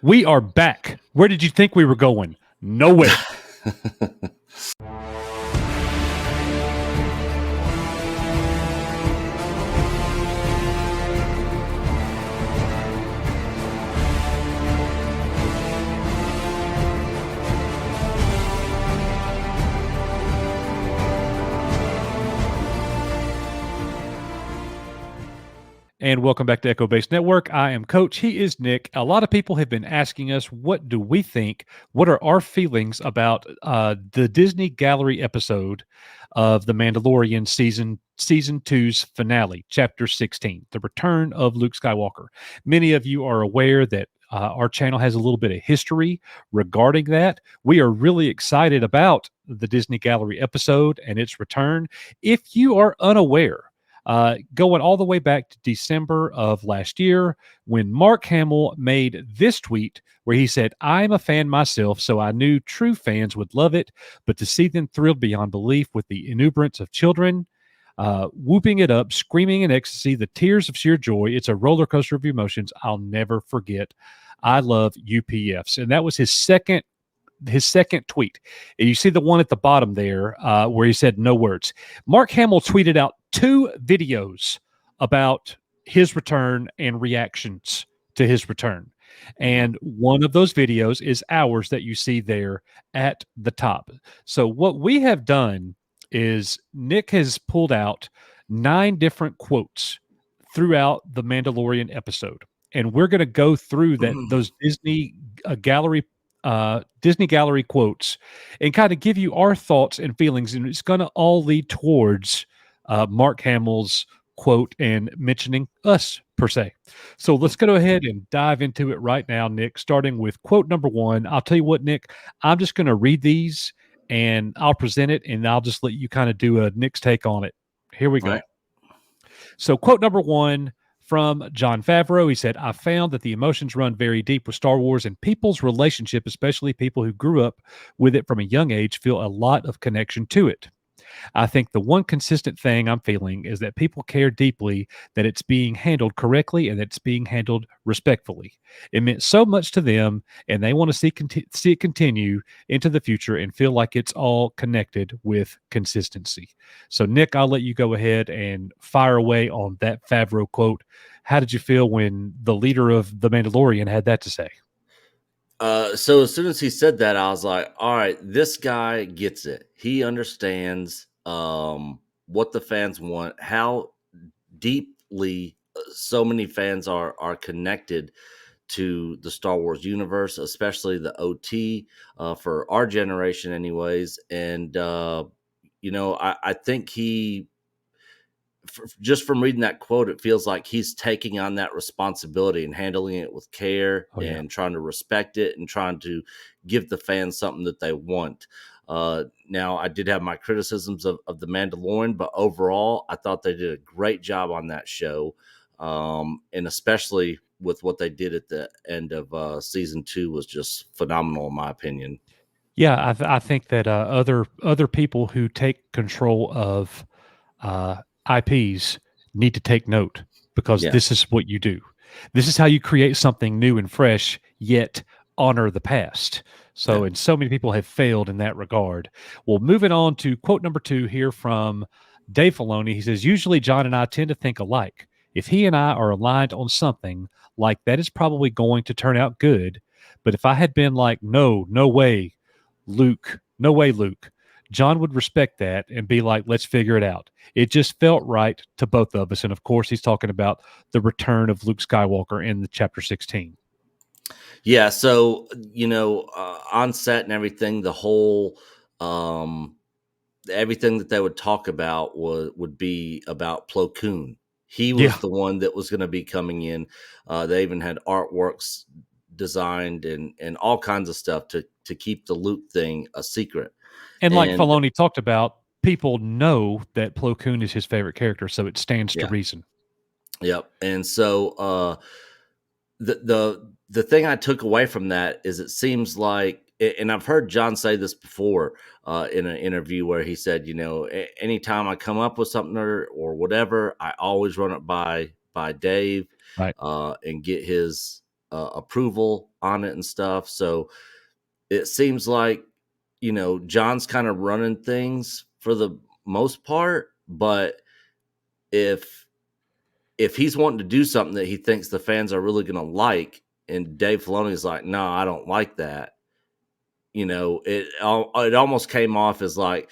We are back. Where did you think we were going? Nowhere. And welcome back to Echo Base Network. I am Coach. He is Nick. A lot of people have been asking us, what do we think? What are our feelings about the Disney Gallery episode of The Mandalorian season 2's finale, Chapter 16, The Return of Luke Skywalker? Many of you are aware that our channel has a little bit of history regarding that. We are really excited about the Disney Gallery episode and its return. If you are unaware, going all the way back to December of last year, when Mark Hamill made this tweet where he said, "I'm a fan myself, so I knew true fans would love it, but to see them thrilled beyond belief with the exuberance of children, whooping it up, screaming in ecstasy, the tears of sheer joy, it's a roller coaster of emotions I'll never forget. I love UPFs." And that was his second tweet. And you see the one at the bottom there where he said no words. Mark Hamill tweeted out 2 videos about his return and reactions to his return. And one of those videos is ours that you see there at the top. So what we have done is Nick has pulled out 9 different quotes throughout the Mandalorian episode. And we're going to go through those Disney Gallery quotes and kind of give you our thoughts and feelings, and it's going to all lead towards Mark Hamill's quote and mentioning us per se. So let's go ahead and dive into it right now, Nick, starting with quote number 1. I'll tell you what, Nick, I'm just going to read these and I'll present it and I'll just let you kind of do a Nick's take on it. Here we go. Right. So quote number 1 from Jon Favreau, he said, "I found that the emotions run very deep with Star Wars, and people's relationship, especially people who grew up with it from a young age, feel a lot of connection to it. I think the one consistent thing I'm feeling is that people care deeply that it's being handled correctly and that it's being handled respectfully. It meant so much to them, and they want to see it continue into the future and feel like it's all connected with consistency." So, Nick, I'll let you go ahead and fire away on that Favreau quote. How did you feel when the leader of The Mandalorian had that to say? So as soon as he said that, I was like, all right, this guy gets it. He understands what the fans want, how deeply so many fans are connected to the Star Wars universe, especially the OT for our generation anyways. And, I think just from reading that quote, it feels like he's taking on that responsibility and handling it with care and trying to respect it and trying to give the fans something that they want. Now, I did have my criticisms of The Mandalorian, but overall, I thought they did a great job on that show. And especially with what they did at the end of season 2 was just phenomenal, in my opinion. Yeah, I think that other people who take control of IPs need to take note, because this is what you do. This is how you create something new and fresh, yet honor the past. So, and so many people have failed in that regard. Well, moving on to quote number 2 here from Dave Filoni. He says, "Usually John and I tend to think alike. If he and I are aligned on something, like that is probably going to turn out good. But if I had been like, no way, Luke, John would respect that and be like, let's figure it out. It just felt right to both of us." And of course, he's talking about the return of Luke Skywalker in the chapter 16. Yeah. So, on set and everything, the whole, everything that they would talk about would be about Plo Koon. He was the one that was going to be coming in. They even had artworks designed and all kinds of stuff to keep the Luke thing a secret. And like Filoni talked about, people know that Plo Koon is his favorite character, so it stands to reason. Yep. And so the thing I took away from that is it seems like, and I've heard John say this before in an interview where he said, anytime I come up with something or whatever, I always run it by Dave right. And get his approval on it and stuff. So it seems like, John's kind of running things for the most part, but if he's wanting to do something that he thinks the fans are really going to like, and Dave Filoni is like, no, I don't like that. It almost came off as like,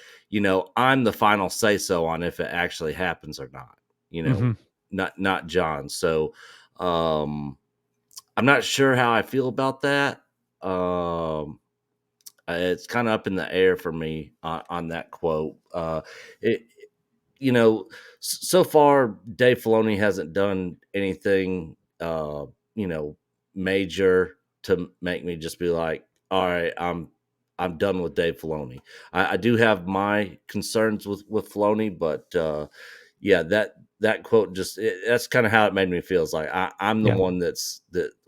I'm the final say so on if it actually happens or not. Mm-hmm. Not John. So I'm not sure how I feel about that. It's kind of up in the air for me on that quote. It so far Dave Filoni hasn't done anything major to make me just be like, all right, I'm done with Dave Filoni. I do have my concerns with Filoni, but yeah, that quote that's kind of how it made me feel. It's like I'm the Yeah. one that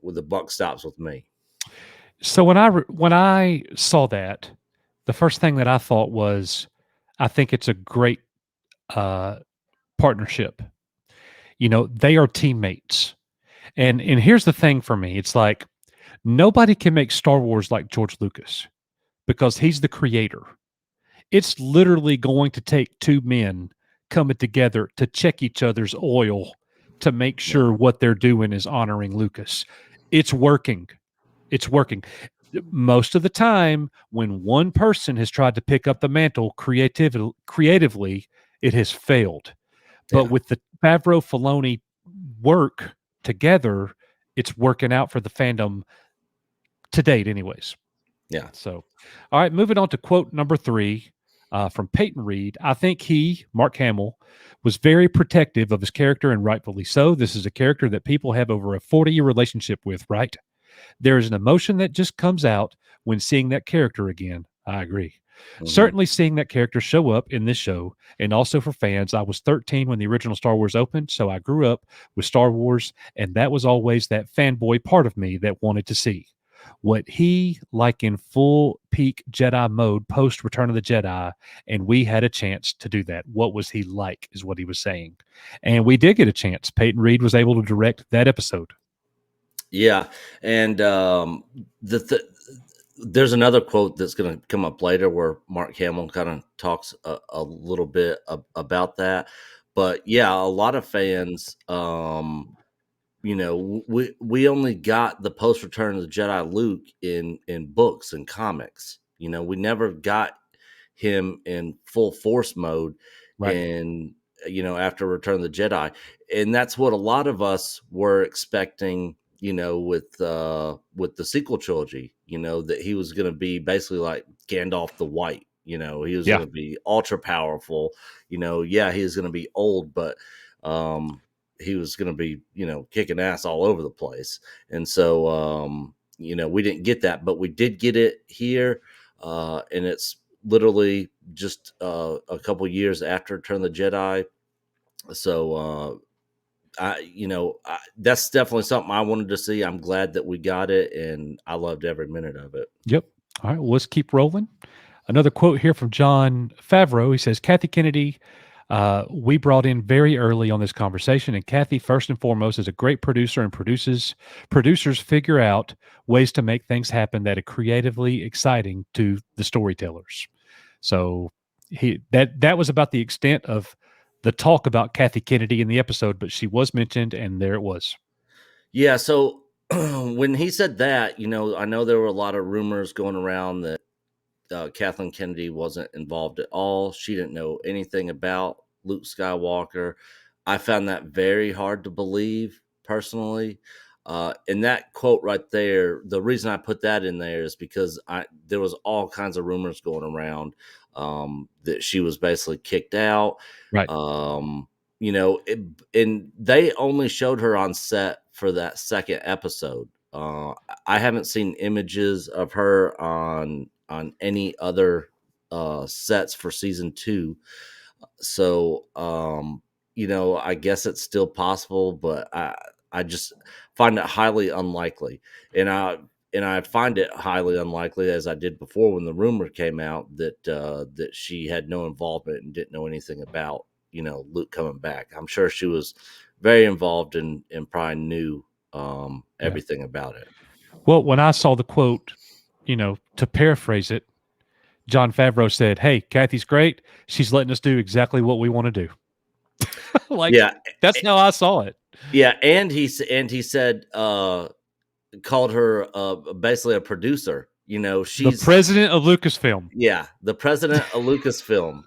where the buck stops with me. So when I saw that, the first thing that I thought was, I think it's a great uh, partnership. They are teammates, and here's the thing for me: it's like nobody can make Star Wars like George Lucas because he's the creator. It's literally going to take two men coming together to check each other's oil to make Yeah, sure what they're doing is honoring Lucas. It's working. It's working. Most of the time, when one person has tried to pick up the mantle creatively, it has failed. But yeah, with the Favreau Filoni work together, it's working out for the fandom to date, anyways. yeah. So, all right, moving on to quote number 3 from Peyton Reed. I think he, Mark Hamill, was very protective of his character, and rightfully so. This is a character that people have over a 40-year relationship with, right? There is an emotion that just comes out when seeing that character again. I agree. Hmm. Certainly seeing that character show up in this show, and also for fans. I was 13 when the original Star Wars opened, so I grew up with Star Wars, and that was always that fanboy part of me that wanted to see what he like in full peak Jedi mode post Return of the Jedi, and we had a chance to do that. What was he like, is what he was saying, and we did get a chance. Peyton Reed was able to direct that episode. Yeah, and there's another quote that's going to come up later where Mark Hamill kind of talks a little bit about that. But yeah, a lot of fans, we only got the post Return of the Jedi Luke in books and comics. We never got him in full force mode, Right. and after Return of the Jedi, and that's what a lot of us were expecting. With the sequel trilogy, that he was going to be basically like Gandalf the White. He was Yeah. going to be ultra powerful. Yeah, he was going to be old, but he was going to be, kicking ass all over the place. And so, we didn't get that, but we did get it here. And it's literally just a couple years after Return of the Jedi. So, that's definitely something I wanted to see. I'm glad that we got it, and I loved every minute of it. Yep. All right. Well, let's keep rolling. Another quote here from John Favreau. He says, Kathy Kennedy, we brought in very early on this conversation, and Kathy, first and foremost, is a great producer and producers figure out ways to make things happen that are creatively exciting to the storytellers. So that was about the extent of the talk about Kathy Kennedy in the episode, but she was mentioned, and there it was. Yeah. So when he said that, I know there were a lot of rumors going around that Kathleen Kennedy wasn't involved at all. She didn't know anything about Luke Skywalker. I found that very hard to believe personally. And that quote right there, the reason I put that in there is because there was all kinds of rumors going around that she was basically kicked out. Right. Um, and they only showed her on set for that second episode. I haven't seen images of her on any other sets for season 2. So I guess it's still possible, but I just find it highly unlikely. And I find it highly unlikely, as I did before when the rumor came out that she had no involvement and didn't know anything about Luke coming back. I'm sure she was very involved and probably knew everything about it. Well, when I saw the quote, to paraphrase it, John Favreau said, "Hey, Kathy's great. She's letting us do exactly what we want to do." Like, Yeah, that's how I saw it. yeah, and he said, called her basically a producer. The She's president of Lucasfilm. the president of Lucasfilm.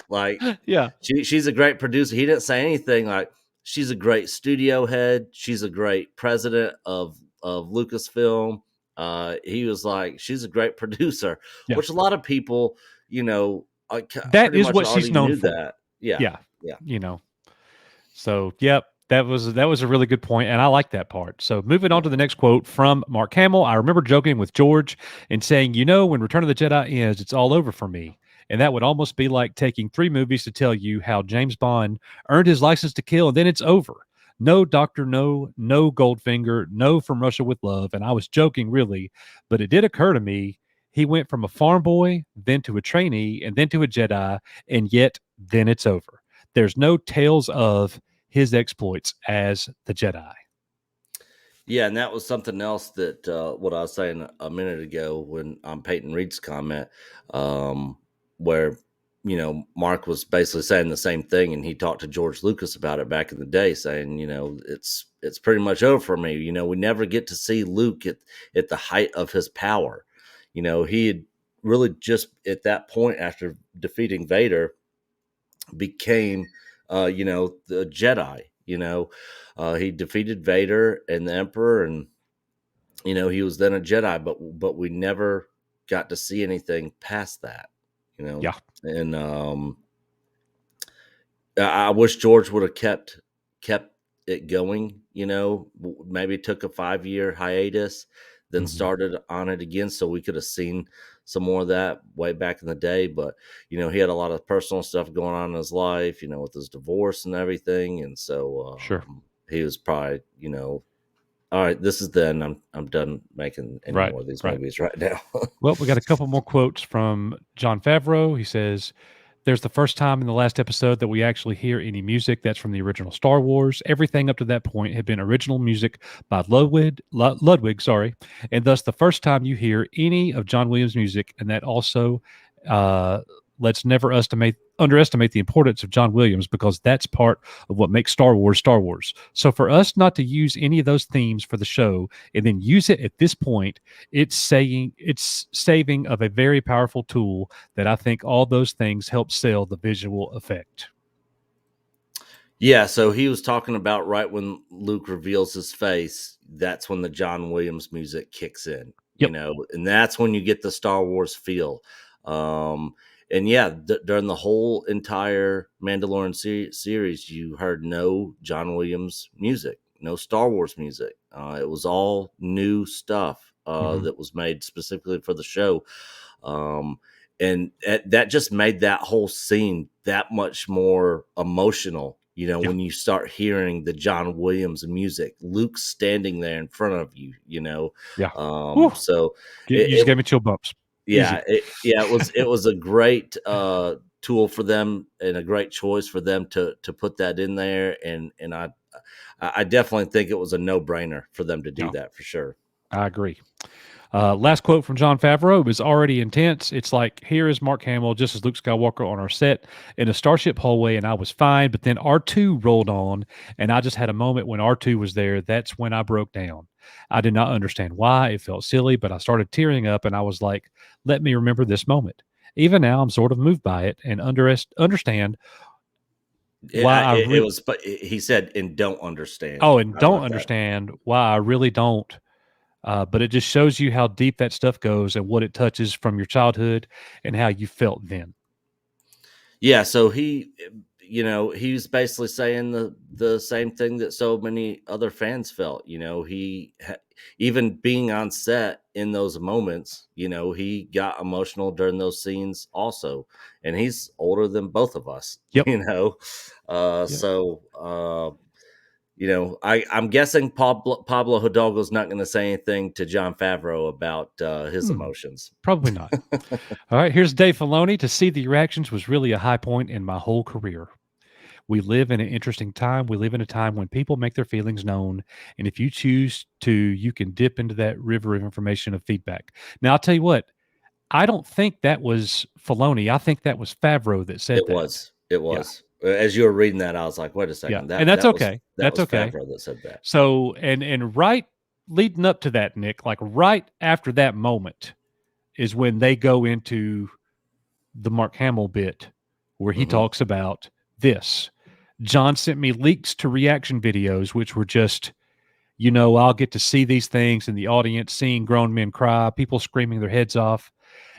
Like Yeah. she's a great producer. He didn't say anything like she's a great studio head. She's a great president of Lucasfilm. He was like, she's a great producer, Yeah. which a lot of people, That pretty is much what she's already known knew for. that. Yeah, Yeah. yeah. So, yep, that was a really good point, and I like that part. So, moving on to the next quote from Mark Hamill. I remember joking with George and saying, when Return of the Jedi ends, it's all over for me. And that would almost be like taking 3 movies to tell you how James Bond earned his license to kill, and then it's over. No Doctor No, no Goldfinger, no From Russia with Love. And I was joking, really, but it did occur to me he went from a farm boy, then to a trainee, and then to a Jedi, and yet then it's over. There's no tales of his exploits as the Jedi. Yeah, and that was something else that what I was saying a minute ago when on Peyton Reed's comment, where Mark was basically saying the same thing, and he talked to George Lucas about it back in the day, saying it's pretty much over for me. We never get to see Luke at the height of his power. He had really just at that point after defeating Vader became the Jedi. He defeated Vader and the Emperor, and he was then a Jedi, but we never got to see anything past that. Yeah. And I wish George would have kept it going. Maybe took a 5-year hiatus, then started on it again, so we could have seen some more of that way back in the day. But he had a lot of personal stuff going on in his life, with his divorce and everything, and so Sure. he was probably all right, this is the end. I'm done making any more of these movies right now. Well, we got a couple more quotes from John Favreau. He says, "There's the first time in the last episode that we actually hear any music that's from the original Star Wars. Everything up to that point had been original music by Ludwig, sorry, and thus the first time you hear any of John Williams' music, and that also let's never underestimate the importance of John Williams, because that's part of what makes Star Wars Star Wars. So for us not to use any of those themes for the show and then use it at this point, it's saving of a very powerful tool that I think all those things help sell the visual effect." Yeah, so he was talking about right when Luke reveals his face, that's when the John Williams music kicks in, Yep. And that's when you get the Star Wars feel. And yeah, during the whole entire Mandalorian series, you heard no John Williams music, no Star Wars music. It was all new stuff that was made specifically for the show. And that just made that whole scene that much more emotional. When you start hearing the John Williams music, Luke standing there in front of you, Yeah. So You just gave me chill bumps. Yeah, it was a great tool for them and a great choice for them to put that in there, and I definitely think it was a no-brainer for them to do that for sure. I agree. Last quote from John Favreau was already intense. It's like, here is Mark Hamill, just as Luke Skywalker on our set in a starship hallway, and I was fine. But then R2 rolled on, and I just had a moment when R2 was there. That's when I broke down. I did not understand why. It felt silly, but I started tearing up, and I was like, let me remember this moment. Even now, I'm sort of moved by it and understand why But he said, and don't understand. Oh, and don't understand why I really don't. But it just shows you how deep that stuff goes and what it touches from your childhood and how you felt then. Yeah, so he's basically saying the same thing that so many other fans felt. Even being on set in those moments, he got emotional during those scenes also, and he's older than both of us. Yep. Yep. So I'm guessing Pablo Hidalgo's not going to say anything to John Favreau about his emotions. Probably not. All right, here's Dave Filoni. To see the reactions was really a high point in my whole career. We live in an interesting time. We live in a time when people make their feelings known. And if you choose to, you can dip into that river of information of feedback. Now, I'll tell you what, I don't think that was Filoni. I think that was Favreau that said It that. was. It Yeah. was. As you were reading that, I was like, "Wait a Yeah. second. And That that's that was okay. that That's was okay. Favreau that said that." So, and right leading up to that, Nick, like right after that moment is when they go into the Mark Hamill bit where he Mhm. talks about this. John sent me leaks to reaction videos, which were just, I'll get to see these things in the audience, seeing grown men cry, people screaming their heads off.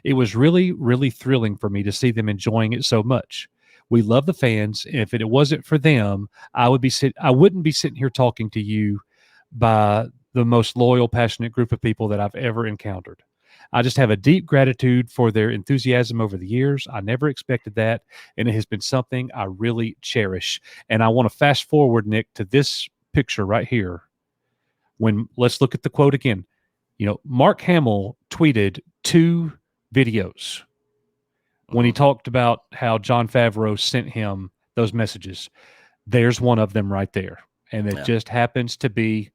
It was really, really thrilling for me to see them enjoying it so much. We love the fans. If it wasn't for them, I wouldn't be sitting here talking to you by the most loyal, passionate group of people that I've ever encountered. I just have a deep gratitude for their enthusiasm over the years. I never expected that, and it has been something I really cherish. And I want to fast forward, Nick, to this picture right here. When let's look at the quote again. Mark Hamill tweeted 2 videos when he Mhm. talked about how John Favreau sent him those messages. There's one of them right there. And it Yeah. just happens to be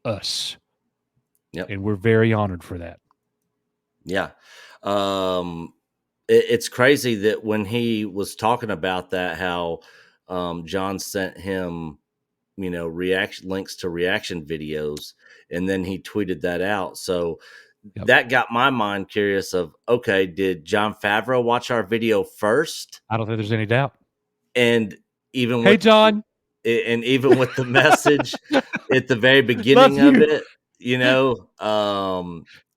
us. Yep. And we're very honored for that. Yeah. It's crazy that when he was talking about that, how John sent him, reaction links to reaction videos, and then he tweeted that out. So Yep. that got my mind curious of, okay, did John Favreau watch our video first? I don't think there's any doubt. And even Hey, with John. even with the message at the very Love beginning of you. it,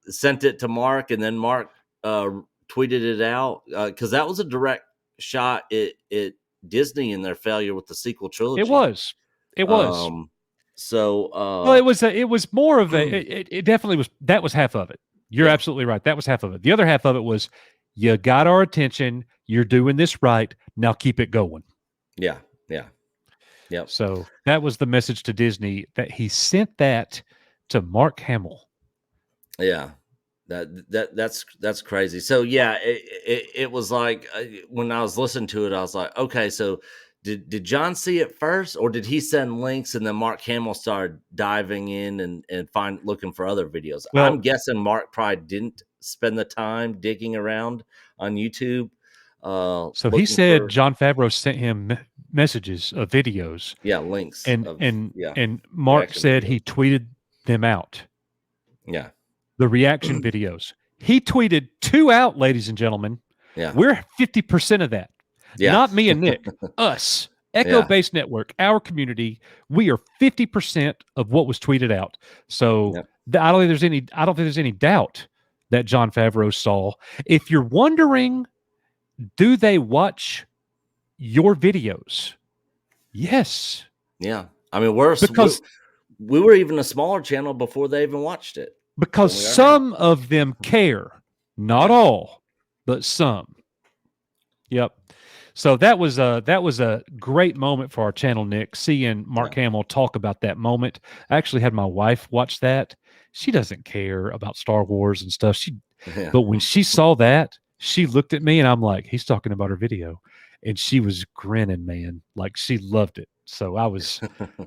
sent it to Mark, and then Mark tweeted it out, because that was a direct shot at Disney and their failure with the sequel It trilogy. was. It was. Um, so Well, it was more of it definitely was. That was half of it. You're yeah, absolutely right. That was half of it. The other half of it was, you got our attention. You're doing this right. Now keep it going. yeah, yeah, yep. So that was the message to Disney, that he sent that to Mark Hamill. Yeah, that's crazy. So yeah, it was like, when I was listening to it, I was like, okay, so did John see it first, or did he send links and then Mark Hamill started diving in and looking for other videos? I'm Well, guessing Mark probably didn't spend the time digging around on YouTube, so he looking said for, John Favreau sent him messages of videos, yeah, links and of, and yeah, and Mark reaction said videos. he tweeted them out. Yeah, The reaction videos. He tweeted 2 out, ladies and gentlemen. yeah, We're 50% of that. yeah, Not me and Nick, us. Echo yeah, Base Network, our community, we are 50% of what was tweeted out. So yep, I don't think there's any doubt that John Favreau saw. If you're wondering, do they watch your videos? Yes. yeah. I mean, we're Because we were even a smaller channel before they even watched it because than we are now. some of them care. Not Yeah, all, but some. Yep. So that was a great moment for our channel, Nick, seeing Mark yeah, Hamill talk about that moment. I actually had my wife watch that. She doesn't care about Star Wars and stuff. yeah. But when she saw that, she looked at me and I'm like, he's talking about her video. And she was grinning, man. Like she loved it. So I was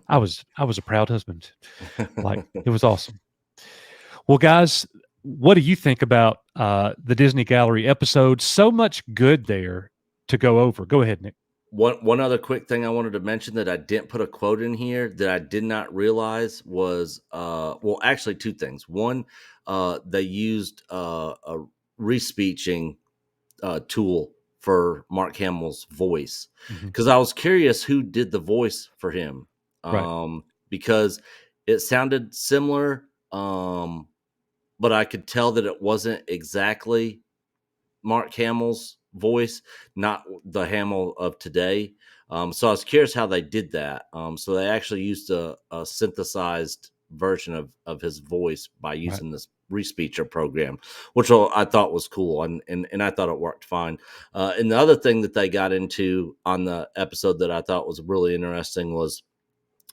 a proud husband. Like it was awesome. Well, guys, what do you think about the Disney Gallery episode? So much good there to go over. Go ahead, Nick. One other quick thing I wanted to mention that I didn't put a quote in here that I did not realize was, well, actually two things. One, they used a respeeching tool for Mark Hamill's voice, Mhm. because I was curious who did the voice for him, Right. because it sounded similar, but I could tell that it wasn't exactly Mark Hamill's voice, not the Hamill of today. So I was curious how they did that. So they actually used a synthesized version of his voice by Right. using this respeecher program, which I thought was cool, and I thought it worked fine. And the other thing that they got into on the episode that I thought was really interesting was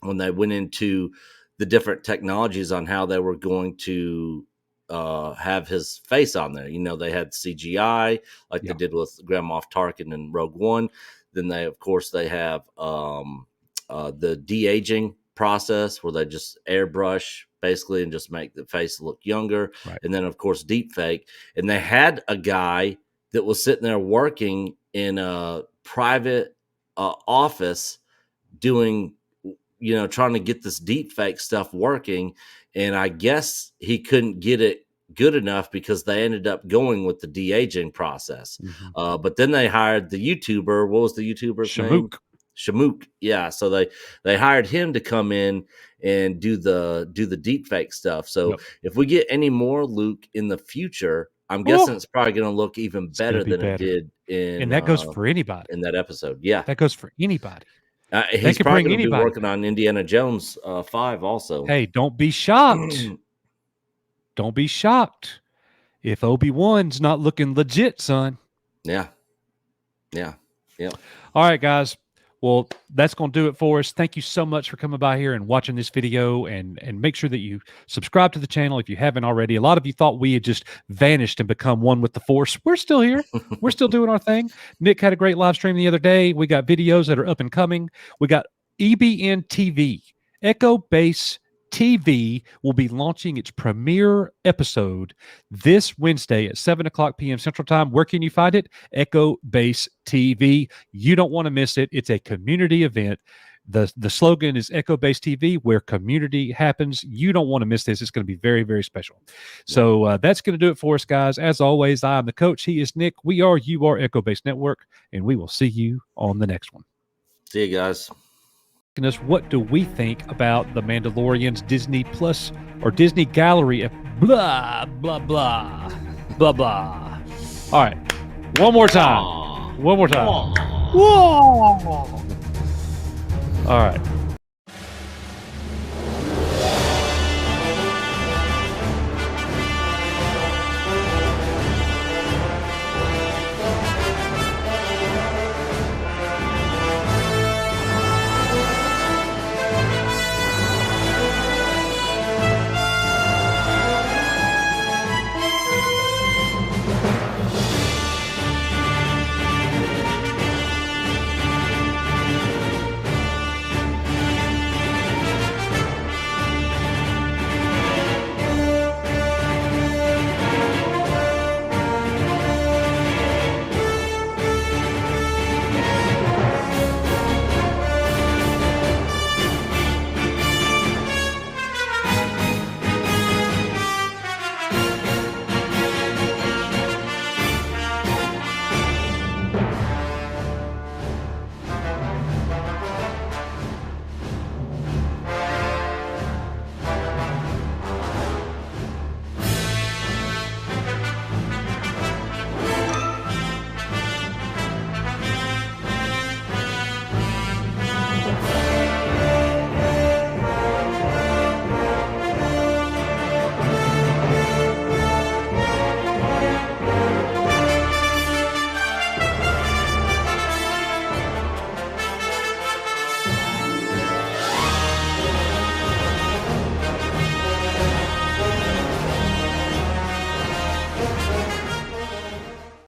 when they went into the different technologies on how they were going to have his face on there. They had CGI like they Yeah. did with Grand Moff Tarkin and Rogue One. Then they have the de-aging process where they just airbrush basically and just make the face look younger. Right. And then of course deep fake. And they had a guy that was sitting there working in a private office doing, trying to get this deep fake stuff working. And I guess he couldn't get it good enough because they ended up going with the de-aging process. Mm-hmm. But then they hired the YouTuber. What was the YouTuber's name? Shamook. Yeah. So they hired him to come in and do the deep fake stuff. So if we get any more Luke in the future, I'm guessing it's probably going to look even better than it did in. And that goes for anybody in that episode. Yeah. That goes for anybody. He's probably going to be working on Indiana Jones 5 also. Hey, don't be shocked. Don't be shocked if Obi-Wan's not looking legit, son. Yeah. All right, guys. Well, that's going to do it for us. Thank you so much for coming by here and watching this video, and make sure that you subscribe to the channel if you haven't already. A lot of you thought we had just vanished and become one with the Force. We're still here. We're still doing our thing. Nick had a great live stream the other day. We got videos that are up and coming. We got EBN TV, Echo Base TV will be launching its premiere episode this Wednesday at 7:00 p.m. Central Time. Where can you find it? Echo Base TV. You don't want to miss it. It's a community event. The slogan is Echo Base TV, where community happens. You don't want to miss this. It's going to be very, very special. So that's going to do it for us, guys. As always, I'm the coach. He is Nick. You are Echo Base Network, and we will see you on the next one. See you guys. Us what do we think about the Mandalorian's Disney Plus or Disney Gallery? Blah blah blah blah blah. All right, one more time. Whoa. All right.